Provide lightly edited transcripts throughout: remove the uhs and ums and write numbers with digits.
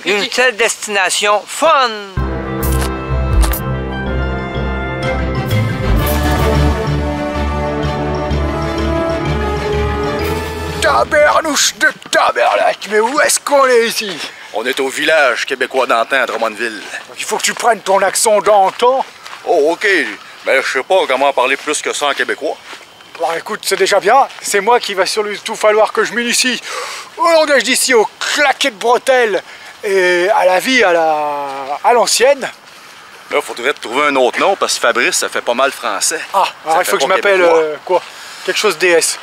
Une seule destination fun! Tabernouche de Tabernac, mais où est-ce qu'on est ici? On est au village québécois d'antan à Drummondville. Il faut que tu prennes ton accent d'antan. Oh, OK. Mais je sais pas comment parler plus que ça en québécois. Bon, écoute, c'est déjà bien. C'est moi qui va surtout falloir que je m'initie au langage d'ici, au claquet de bretelles et à la vie à l'ancienne. Là, il faudrait te trouver un autre nom parce que Fabrice, ça fait pas mal français. Ah, alors il faut que je m'appelle quoi? Quelque chose DS.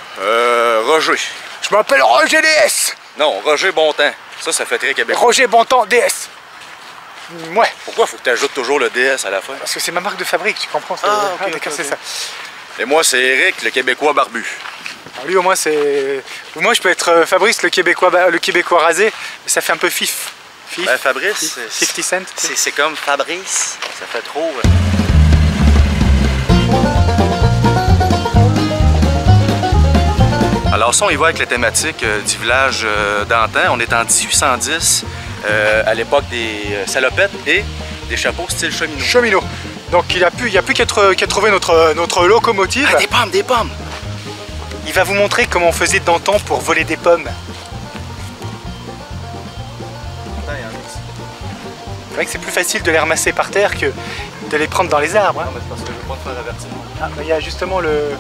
Roger. Je m'appelle Roger DS. Non, Roger Bontemps. Ça fait très québécois. Roger Bontemps DS. Ouais. Pourquoi faut que tu ajoutes toujours le DS à la fin? Parce que c'est ma marque de fabrique, tu comprends? Ah, ok, d'accord, c'est ça. Et moi, c'est Eric, le Québécois barbu. Alors lui, au moins, c'est... Moi, je peux être Fabrice, le Québécois rasé, mais ça fait un peu fif. Ben, Fabrice, 50 cents. C'est comme Fabrice. Ça fait trop... Alors ça, on y va avec la thématique du village d'antan. On est en 1810, à l'époque des salopettes et des chapeaux style cheminot. Cheminot. Donc il n'y a plus qu'à trouver notre locomotive. Ah, des pommes, des pommes! Il va vous montrer comment on faisait d'antan pour voler des pommes. C'est vrai que c'est plus facile de les ramasser par terre que de les prendre dans les arbres. Hein. Non, mais c'est parce que je veux pas te faire avertir. Ah, il y a justement le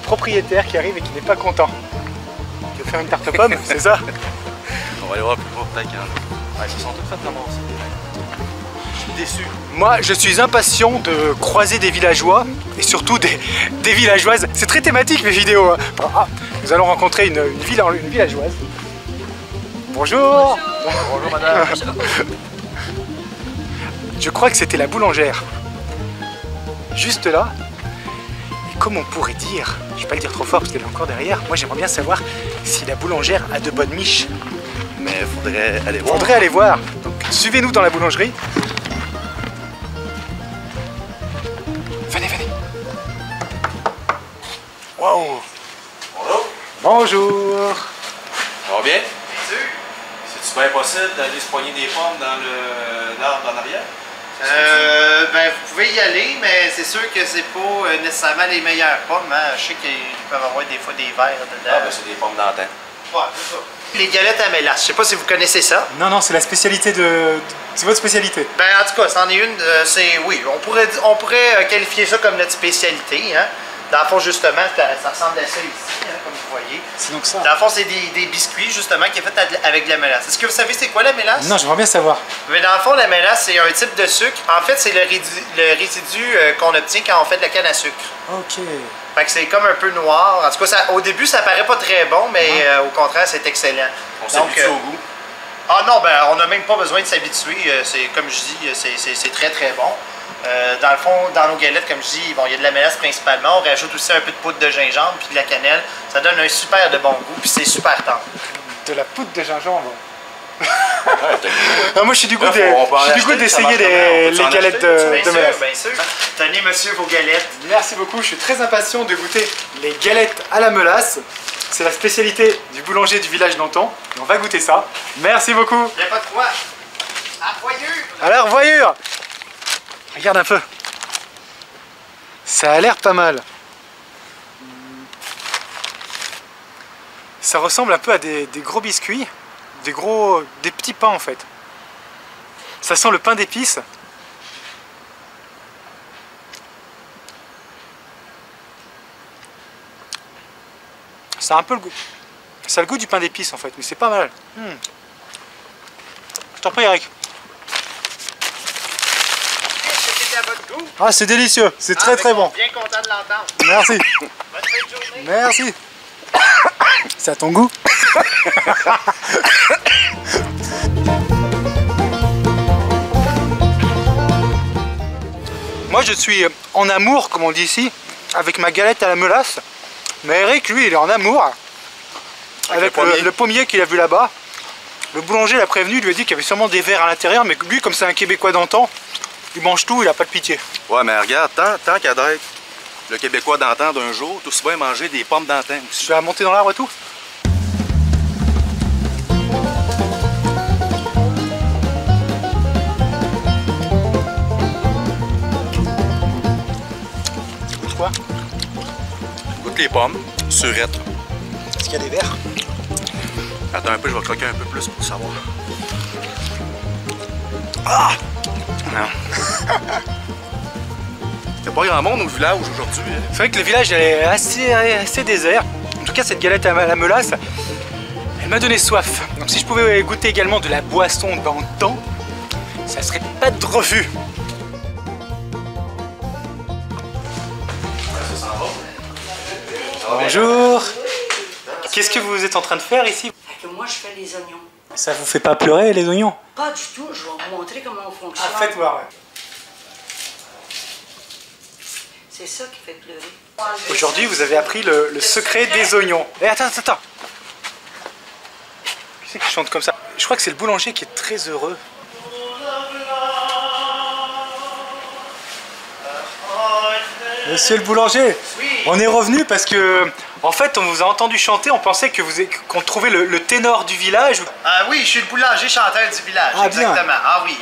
propriétaire qui arrive et qui n'est pas content. Tu veux faire une tarte aux pommes, c'est ça? On va aller voir plus loin, peut-être qu'il y en a. Ouais, ils se sont toutes faites ramasser. Je suis déçu. Moi, je suis impatient de croiser des villageois et surtout des villageoises. C'est très thématique mes vidéos. Hein. Ah, nous allons rencontrer une villageoise. Bonjour. Bonjour madame. Je crois que c'était la boulangère. Juste là. Et comme on pourrait dire, je vais pas le dire trop fort parce qu'elle est encore derrière, moi j'aimerais bien savoir si la boulangère a de bonnes miches. Mais faudrait aller voir. Faudrait aller voir. Donc suivez-nous dans la boulangerie. Venez, venez. Wow. Bonjour. Bonjour. Ça va bien? C'est-tu bien possible d'aller se poigner des pommes dans l'arbre en arrière? Ben, vous pouvez y aller, mais c'est sûr que c'est pas nécessairement les meilleures pommes. Hein. Je sais qu'ils peuvent avoir des fois des verres dedans. Ah, ben c'est des pommes d'antan. Ouais, c'est ça. Les galettes à mélasse, je sais pas si vous connaissez ça. Non, c'est la spécialité de... C'est votre spécialité. Ben, en tout cas, c'en est une, oui, on pourrait qualifier ça comme notre spécialité. Hein. Dans le fond, justement, ça ressemble à ça ici, hein, comme vous voyez. C'est donc ça. Dans le fond, c'est des biscuits, justement, qui est fait avec de la mélasse. Est-ce que vous savez c'est quoi la mélasse? Non, j'aimerais bien savoir. Mais dans le fond, la mélasse, c'est un type de sucre. En fait, c'est le résidu qu'on obtient quand on fait de la canne à sucre. Ok. Fait que c'est comme un peu noir. En tout cas, au début, ça paraît pas très bon, mais au contraire, c'est excellent. On s'habitue au goût. Ah non, ben on n'a même pas besoin de s'habituer. C'est comme je dis, c'est très très bon. Dans le fond, dans nos galettes, comme je dis, bon, il y a de la mélasse principalement. On rajoute aussi un peu de poudre de gingembre puis de la cannelle. Ça donne un super de bon goût, puis c'est super tendre. De la poudre de gingembre. Ouais, moi, je suis du goût d'essayer les galettes de mélasse. Bien sûr. Tenez, monsieur, vos galettes. Merci beaucoup. Je suis très impatient de goûter les galettes à la mélasse. C'est la spécialité du boulanger du village d'Antan. On va goûter ça. Merci beaucoup. Il n'y a pas de quoi. À voyure. Alors, voyure. Regarde un peu. Ça a l'air pas mal. Ça ressemble un peu à des gros biscuits. Des petits pains en fait. Ça sent le pain d'épices. Ça a un peu le goût. Ça a le goût du pain d'épices en fait, mais c'est pas mal. Je t'en prie, Eric. C'était à votre goût. Ah, c'est délicieux, c'est très très bon. Bien content de l'entendre. Merci. Bonne fin de journée. Merci. C'est à ton goût. Moi, je suis en amour, comme on dit ici, avec ma galette à la mélasse. Mais Eric, lui, il est en amour avec le pommier qu'il a vu là-bas. Le boulanger l'a prévenu, il lui a dit qu'il y avait sûrement des vers à l'intérieur, mais lui, comme c'est un Québécois d'antan, il mange tout, il a pas de pitié. Ouais, mais regarde, tant qu'à d'être le Québécois d'antan d'un jour, tout souvent manger des pommes d'antan aussi. Tu vas monter dans l'arbre et tout? goûte les pommes, surettes. Est-ce qu'il y a des verres? Attends un peu, je vais croquer un peu plus pour savoir. Ah! Non. Il n'y a pas grand monde au village aujourd'hui. C'est vrai que le village est assez désert. En tout cas, cette galette à la mélasse, elle m'a donné soif. Donc si je pouvais goûter également de la boisson d'antan, ça serait pas de refus. Bonjour. Qu'est-ce que vous êtes en train de faire ici? Moi, je fais les oignons. Ça vous fait pas pleurer les oignons? Pas du tout, je vais vous montrer comment on fonctionne. Ah, faites voir. C'est ça qui fait pleurer. Aujourd'hui, vous avez appris le secret des oignons. Et attends. Qui c'est qui chante comme ça? Je crois que c'est le boulanger qui est très heureux. Monsieur le boulanger, on est revenu parce que, en fait, on vous a entendu chanter, on pensait que qu'on trouvait le ténor du village. Ah oui, je suis le boulanger chanteur du village, ah, exactement. Bien. Ah oui,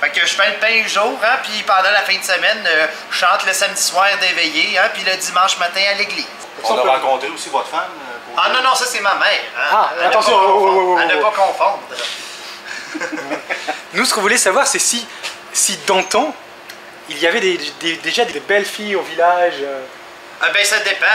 fait que je fais le pain le jour, hein, puis pendant la fin de semaine, je chante le samedi soir d'éveillé, hein, puis le dimanche matin à l'église. On a rencontré aussi votre femme. Ah non, ça c'est ma mère. Hein. Ah, attention, à ne pas confondre. Nous, ce qu'on voulait savoir, c'est si d'antan, il y avait déjà des belles filles au village. Ah ben ça dépend.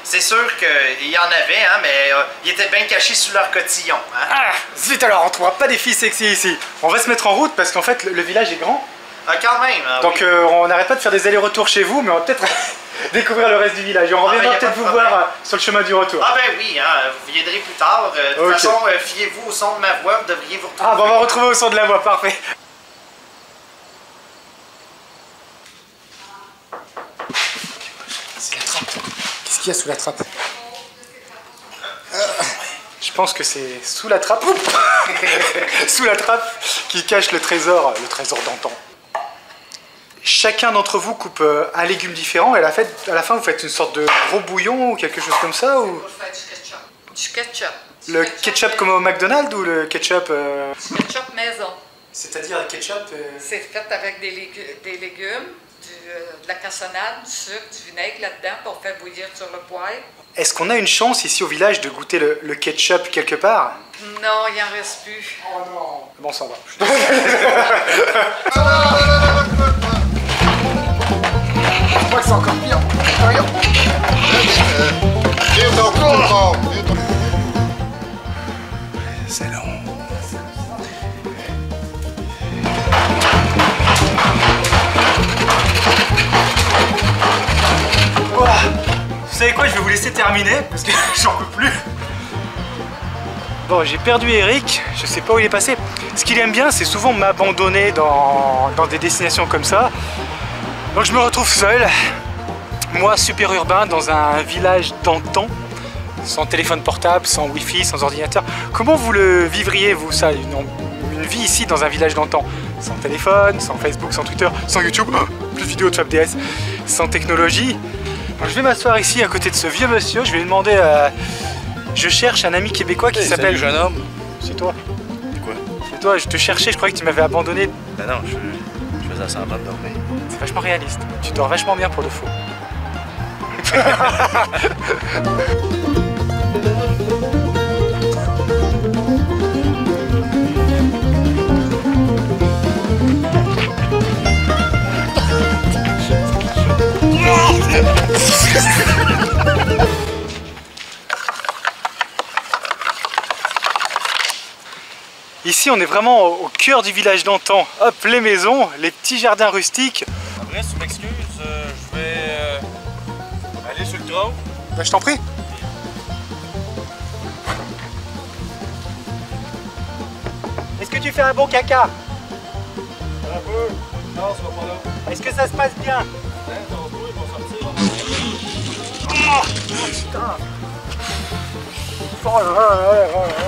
C'est sûr qu'il y en avait, hein, mais ils étaient bien cachés sous leur cotillon. Hein. Ah, zut alors, on trouvera pas des filles sexy ici. On va se mettre en route parce qu'en fait, le village est grand. Ah, quand même. Ah, donc oui. On n'arrête pas de faire des allers-retours chez vous, mais on va peut-être découvrir le reste du village. On reviendra peut-être vous voir sur le chemin du retour. Ah ben oui, hein, vous viendrez plus tard. De toute façon, fiez-vous au son de ma voix, vous devriez vous retrouver. Ah bon, on va retrouver au son de la voix, parfait. C'est la trappe. Qu'est-ce qu'il y a sous la trappe? Je pense que c'est sous la trappe. Sous la trappe qui cache le trésor d'antan. Chacun d'entre vous coupe un légume différent et à la fin vous faites une sorte de gros bouillon ou quelque chose comme ça ou... On va faire du ketchup. Du ketchup. Le ketchup comme au McDonald's ou le ketchup Ketchup maison. C'est-à-dire le ketchup C'est fait avec des légumes, de la cassonade, du sucre, du vinaigre là-dedans pour faire bouillir sur le poêle. Est-ce qu'on a une chance ici au village de goûter le ketchup quelque part? Non, il n'en reste plus. Oh non. Bon, ça va. Je crois que c'est encore pire. C'est long. Ouah. Vous savez quoi, je vais vous laisser terminer parce que j'en peux plus. Bon, j'ai perdu Eric, je sais pas où il est passé. Ce qu'il aime bien, c'est souvent m'abandonner dans des destinations comme ça. Donc je me retrouve seul, moi super urbain, dans un village d'antan, sans téléphone portable, sans wifi, sans ordinateur. Comment vous le vivriez, vous, ça, une vie ici dans un village d'antan? Sans téléphone, sans Facebook, sans Twitter, sans YouTube, plus de vidéos de FabDS, sans technologie. Alors, je vais m'asseoir ici à côté de ce vieux monsieur, je vais lui demander... Je cherche un ami québécois qui s'appelle... Salut jeune homme. C'est toi? Quoi? C'est toi, je te cherchais, je croyais que tu m'avais abandonné. Ben non, je faisais semblant de dormir. C'est vachement réaliste. Tu dors vachement bien pour le faux. Ici, on est vraiment au cœur du village d'antan. Hop, les maisons, les petits jardins rustiques. Après, si tu m'excuses, je vais aller sur le tronc. Ben, je t'en prie. Est-ce que tu fais un bon caca? Un peu. Non, c'est pas là. Est-ce que ça se passe bien? Oh, putain. Oh là là là là là.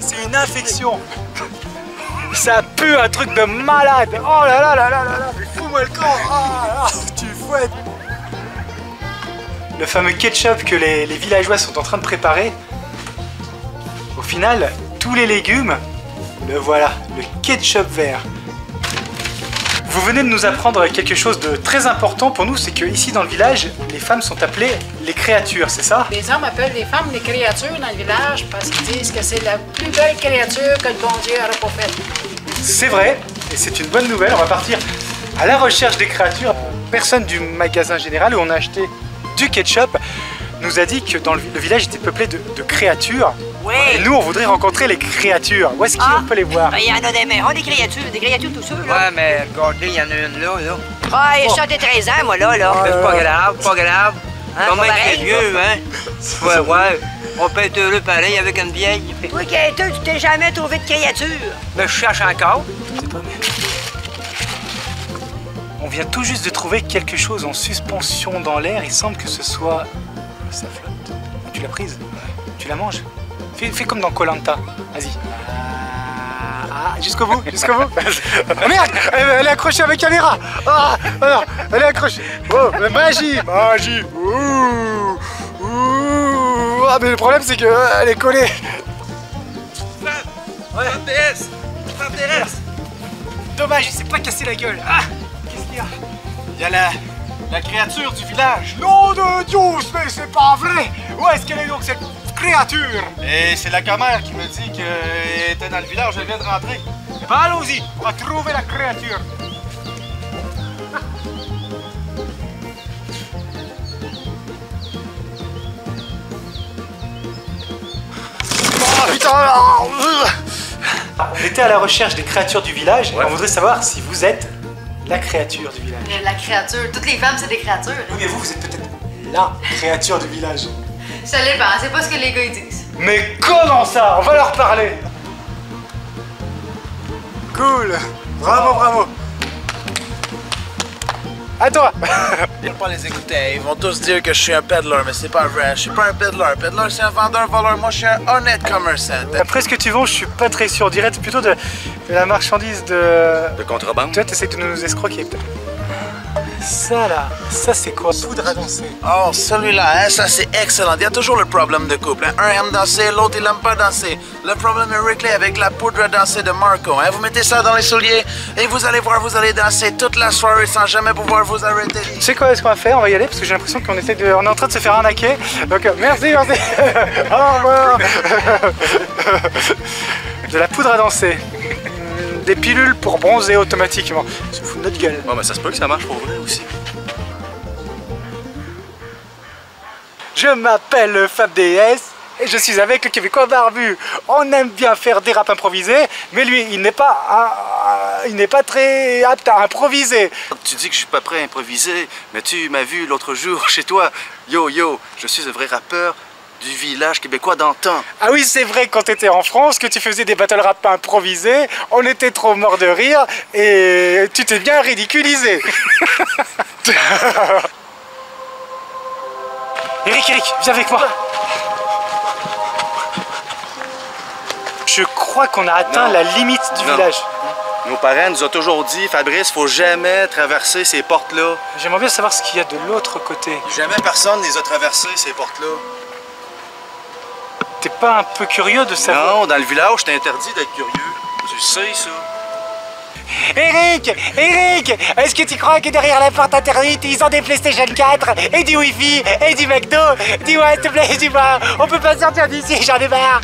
C'est une infection. Ça pue un truc de malade. Oh là là là là là là. Fous-moi le camp. Oh là là. Tu fouettes. Le fameux ketchup que les villageois sont en train de préparer. Au final, tous les légumes, le voilà, le ketchup vert. Vous venez de nous apprendre quelque chose de très important pour nous, c'est que ici dans le village, les femmes sont appelées les créatures, c'est ça? Les hommes appellent les femmes les créatures dans le village parce qu'ils disent que c'est la plus belle créature que le bon Dieu n'aurait pas faite. C'est vrai, et c'est une bonne nouvelle, on va partir à la recherche des créatures. Personne du magasin général où on a acheté du ketchup nous a dit que dans le village était peuplé de créatures. Oui. Et nous, on voudrait rencontrer les créatures. Où est-ce qu'on peut les voir? Il y en a des maisons, des créatures tout ça, là. Ouais, mais regardez, il y en a une là. Ah, il a 13 ans, moi, là. C'est pas grave, pas grave. Hein, Comme pas un pareil, vieux, hein? Ouais. On peut être heureux pareil avec une vieille. Toi, Gaëteux, tu t'es jamais trouvé de créature. Mais je cherche encore. On vient tout juste de trouver quelque chose en suspension dans l'air. Il semble que ce soit... Ça flotte. Tu l'as prise? Tu la manges? Fais comme dans Koh-Lanta. Vas-y. Jusqu'au bout, jusqu'au bout. Oh merde, elle est accrochée à ma caméra. Ah, alors, elle est accrochée. Oh, magie, magie. Ouh, ouh. Ah, mais le problème c'est qu'elle est collée. Ouais. Femme DS. Dommage, il s'est pas cassé la gueule. Ah, qu'est-ce qu'il y a? Il y a la créature du village. Nom de Dieu, mais c'est pas vrai. Où est-ce qu'elle est donc cette créature? Et c'est la caméra qui me dit qu'elle était dans le village, elle vient de rentrer. Eh ben allons-y, on va trouver la créature. Oh putain! On était à la recherche des créatures du village. Ouais. On voudrait savoir si vous êtes la créature du village. La créature. Toutes les femmes, c'est des créatures. Oui, mais vous êtes peut-être la créature du village. Ça dépend, c'est pas ce que les gars ils disent. Mais comment ça? On va leur parler. Cool. Bravo, bravo. À toi. Il faut pas les écouter, ils vont tous dire que je suis un peddler, mais c'est pas vrai, je suis pas un peddler. Peddler c'est un vendeur-voleur, moi je suis un honnête commerçant. Après ce que tu vends, je suis pas très sûr. On dirait plutôt de la marchandise de... De contrebande. Toi, t'essayes de nous escroquer peut-être. Ça là, ça c'est quoi? Poudre à danser. Oh, celui-là, hein, ça c'est excellent. Il y a toujours le problème de couple. Hein. Un aime danser, l'autre il aime pas danser. Le problème est réglé avec la poudre à danser de Marco. Hein. Vous mettez ça dans les souliers et vous allez voir, vous allez danser toute la soirée sans jamais pouvoir vous arrêter. Tu sais quoi, est-ce qu'on va faire? On va y aller parce que j'ai l'impression qu'on on est en train de se faire arnaquer. Donc merci. Au revoir. De la poudre à danser. Des pilules pour bronzer automatiquement. Ça se fout de notre gueule. Bon, ben ça se peut que ça marche pour vrai aussi. Je m'appelle Fab DS et je suis avec le Québécois barbu. On aime bien faire des raps improvisés, mais lui, il n'est pas très apte à improviser. Tu dis que je suis pas prêt à improviser, mais tu m'as vu l'autre jour chez toi. Yo, je suis un vrai rappeur du village québécois d'antan. Ah oui, c'est vrai, quand tu étais en France, que tu faisais des battle rap improvisés, on était trop morts de rire et tu t'es bien ridiculisé. Eric, viens avec moi. Je crois qu'on a atteint la limite du village. Nos parents nous ont toujours dit, Fabrice, faut jamais traverser ces portes-là. J'aimerais bien savoir ce qu'il y a de l'autre côté. Jamais personne les a traversées, ces portes-là. T'es pas un peu curieux de savoir? Non, dans le village, je t'ai interdit d'être curieux. Tu sais, ça. Eric, est-ce que tu crois que derrière la porte interdite, ils ont des PlayStation 4 et du Wi-Fi et du McDo? Dis-moi, s'il te plaît, dis-moi, on peut pas sortir d'ici, j'en ai marre.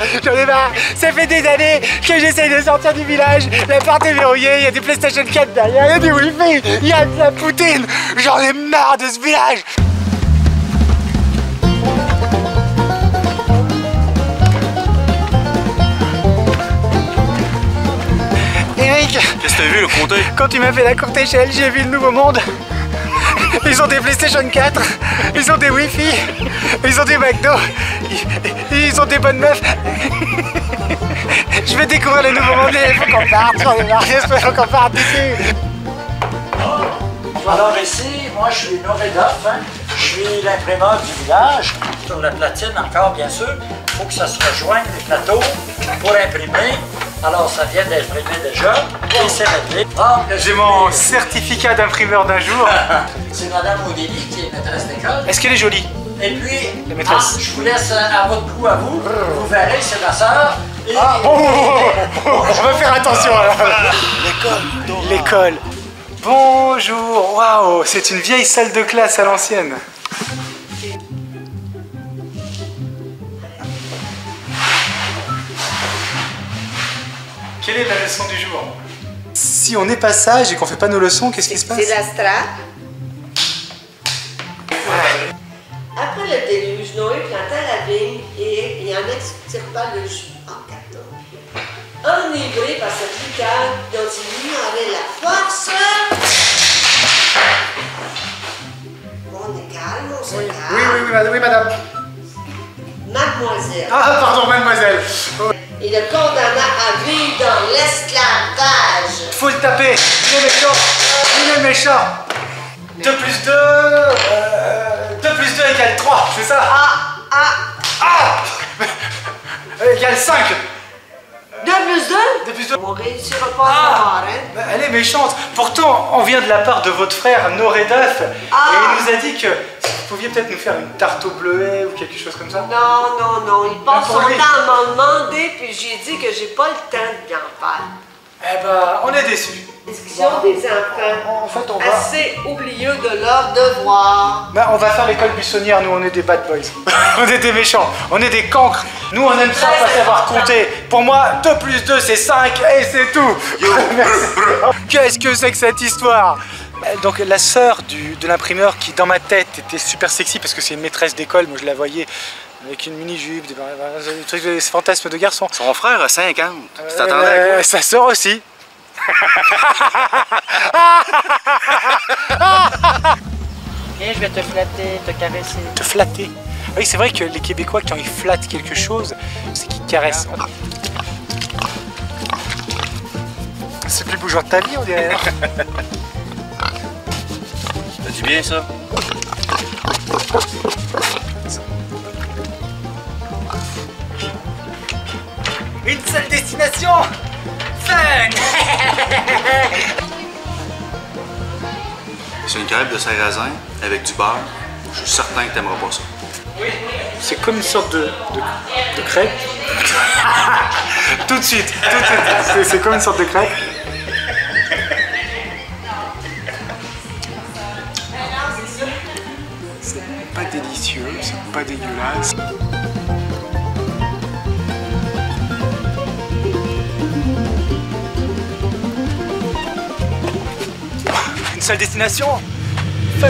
Ça fait des années que j'essaye de sortir du village, la porte est verrouillée, il y a des PlayStation 4 derrière, il y a du Wi-Fi, il y a de la poutine, j'en ai marre de ce village. Eric, qu'est-ce que t'as vu, le côté? Quand tu m'as fait la courte échelle, j'ai vu le nouveau monde. Ils ont des PlayStation 4, ils ont des Wi-Fi, ils ont des McDo, ils ont des bonnes meufs. Je vais découvrir le nouveau monde et il faut qu'on parte, j'en ai marre, j'espère qu'on parte d'ici. Alors ici, moi je suis Novedoff, hein. Je suis l'imprimeur du village. Sur la platine encore, bien sûr, il faut que ça se rejoigne les plateaux pour imprimer. Alors ça vient d'imprimer déjà et c'est réglé. J'ai mon certificat d'imprimeur d'un jour. C'est Madame Odélie qui est maîtresse d'école. Est-ce qu'elle est jolie? Et puis, la maîtresse. Je vous laisse à votre goût à vous. Vous verrez, c'est ma soeur. Et... on va faire attention alors. L'école. L'école. Bonjour. Waouh, c'est une vieille salle de classe à l'ancienne. Quelle est la leçon du jour? Si on n'est pas sage et qu'on fait pas nos leçons, qu'est-ce qui se passe? C'est la strate. Après le déluge, Noé planta la vigne et en extirpa le jus en 14. Enivré par cette liqueur dont il ignorait la force. On est calme, on se calme. Oui, madame. Mademoiselle. Ah, pardon, mademoiselle. Il le condamna à vivre dans l'esclavage. Faut le taper. Il est méchant. Il est méchant. 2 plus 2... 2 plus 2 égale 3, c'est ça? Égale 5. 2 plus 2? 2 plus 2. On réussira pas à l'avoir, hein? Elle est méchante. Pourtant, on vient de la part de votre frère, Noredaf, et il nous a dit que vous pouviez peut-être nous faire une tarte au bleuet ou quelque chose comme ça. Non. Il passe pour son lui. temps à m'en demander, puis j'ai dit que j'ai pas le temps de bien faire. Eh ben, on est déçus. Discussion des enfants. En fait, on va... Assez oublieux de leur devoir. Ben, on va faire l'école buissonnière, nous on est des bad boys. On est des méchants, on est des cancres. Nous on aime ça, pas savoir compter. Pour moi, 2 plus 2 c'est 5 et c'est tout. Qu'est-ce que c'est que cette histoire? Donc la sœur de l'imprimeur qui dans ma tête était super sexy parce que c'est une maîtresse d'école, moi je la voyais avec une mini-jupe, des trucs, des fantasmes de garçon. Son frère a 50, tu t'attendais à quoi? Sa sœur aussi. Viens, je vais te flatter, te caresser. Te flatter. Oui, c'est vrai que les Québécois, quand ils flattent quelque chose, c'est qu'ils caressent. C'est le plus beau jour de ta vie, on dirait. Ça dit bien ça? Une seule destination! Fun! C'est une crêpe de sarrasin avec du beurre. Je suis certain que t'aimeras pas ça. C'est comme une sorte de crêpe. Tout de suite. C'est comme une sorte de crêpe. C'est pas délicieux, c'est pas dégueulasse. Une seule destination? Fun!